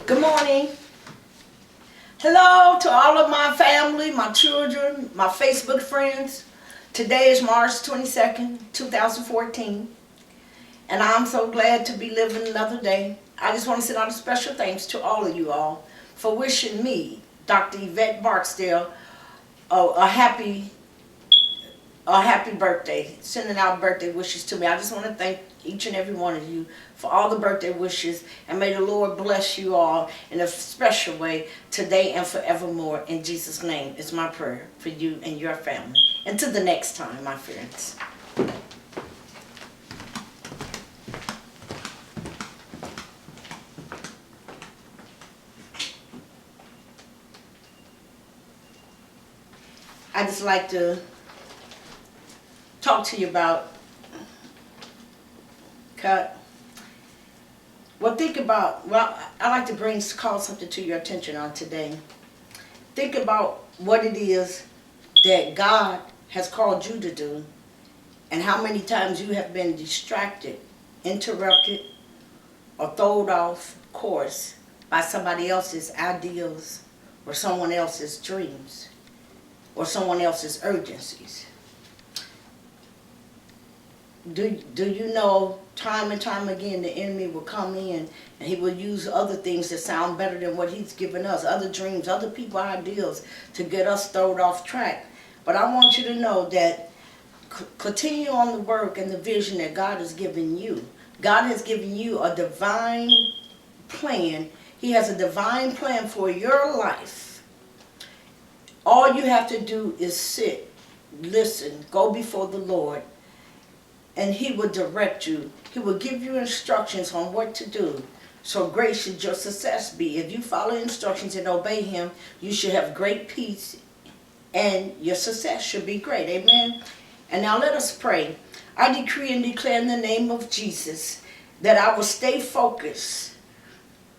Good morning. Hello to all of my family, my children, my Facebook friends. Today is March 22nd, 2014. And I'm so glad to be living another day. I just want to send out a special thanks to all of you all for wishing me, Dr. Yvette Barksdale, a happy birthday, sending out birthday wishes to me. I just want to thank each and every one of you for all the birthday wishes, and may the Lord bless you all in a special way today and forevermore. In Jesus' name is my prayer for you and your family. Until the next time, my friends. I just like to talk to you about I like to call something to your attention on today. Think about what it is that God has called you to do, and how many times you have been distracted, interrupted, or thrown off course by somebody else's ideals, or someone else's dreams, or someone else's urgencies. Do you know, time and time again, the enemy will come in and he will use other things that sound better than what he's given us, other dreams, other people's ideals, to get us thrown off track. But I want you to know that continue on the work and the vision that God has given you. God has given you a divine plan. He has a divine plan for your life. All you have to do is sit, listen, go before the Lord, and He will direct you. He will give you instructions on what to do. So great should your success be. If you follow instructions and obey Him, you should have great peace, and your success should be great. Amen? And now let us pray. I decree and declare in the name of Jesus that I will stay focused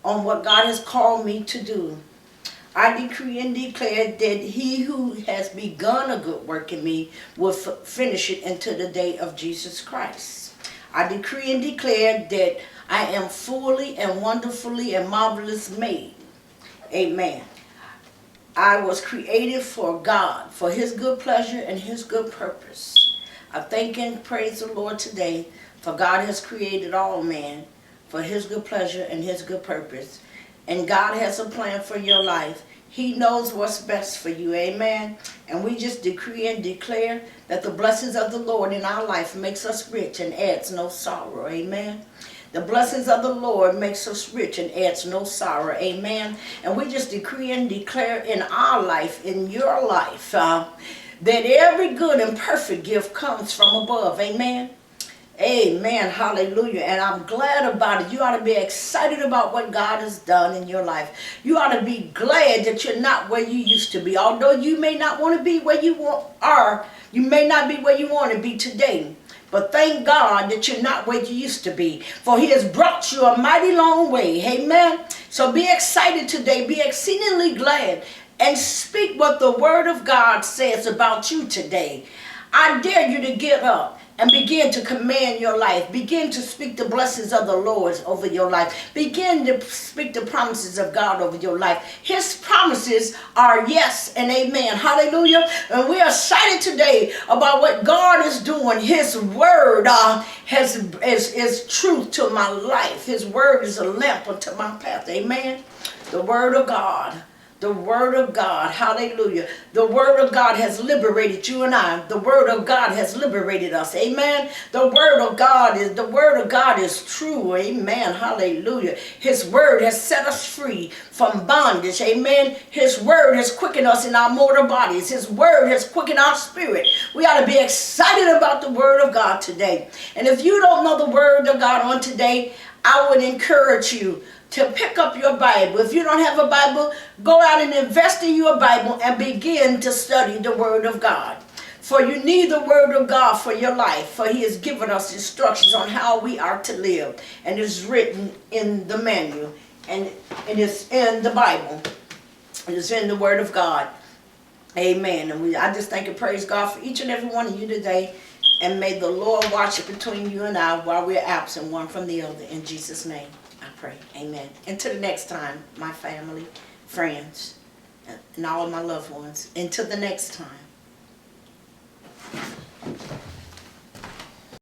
on what God has called me to do. I decree and declare that He who has begun a good work in me will finish it until the day of Jesus Christ. I decree and declare that I am fully and wonderfully and marvelous made. Amen. I was created for God, for His good pleasure and His good purpose. I thank and praise the Lord today, for God has created all man for His good pleasure and His good purpose. And God has a plan for your life. He knows what's best for you. Amen. And we just decree and declare that the blessings of the Lord in our life makes us rich and adds no sorrow. Amen. The blessings of the Lord makes us rich and adds no sorrow. Amen. And we just decree and declare in our life, in your life, that every good and perfect gift comes from above. Amen. Amen. Hallelujah. And I'm glad about it. You ought to be excited about what God has done in your life. You ought to be glad that you're not where you used to be. Although you may not want to be where you are, you may not be where you want to be today. But thank God that you're not where you used to be. For He has brought you a mighty long way. Amen. So be excited today. Be exceedingly glad. And speak what the Word of God says about you today. I dare you to get up and begin to command your life. Begin to speak the blessings of the Lord over your life. Begin to speak the promises of God over your life. His promises are yes and amen. Hallelujah. And we are excited today about what God is doing. His word is truth to my life. His word is a lamp unto my path. Amen. The word of God. The Word of God, hallelujah. The Word of God has liberated you and I. The Word of God has liberated us, amen. The Word of God is true, amen, hallelujah. His Word has set us free from bondage, amen. His Word has quickened us in our mortal bodies. His Word has quickened our spirit. We ought to be excited about the Word of God today. And if you don't know the Word of God on today, I would encourage you to pick up your Bible. If you don't have a Bible, go out and invest in your Bible and begin to study the Word of God. For you need the Word of God for your life, for He has given us instructions on how we are to live. And it's written in the manual, and it is in the Bible. It is in the Word of God. Amen. And I just thank and praise God for each and every one of you today. And may the Lord watch it between you and I while we're absent one from the other. In Jesus' name, I pray. pray. Amen. Until the next time, my family, friends, and all of my loved ones. Until the next time.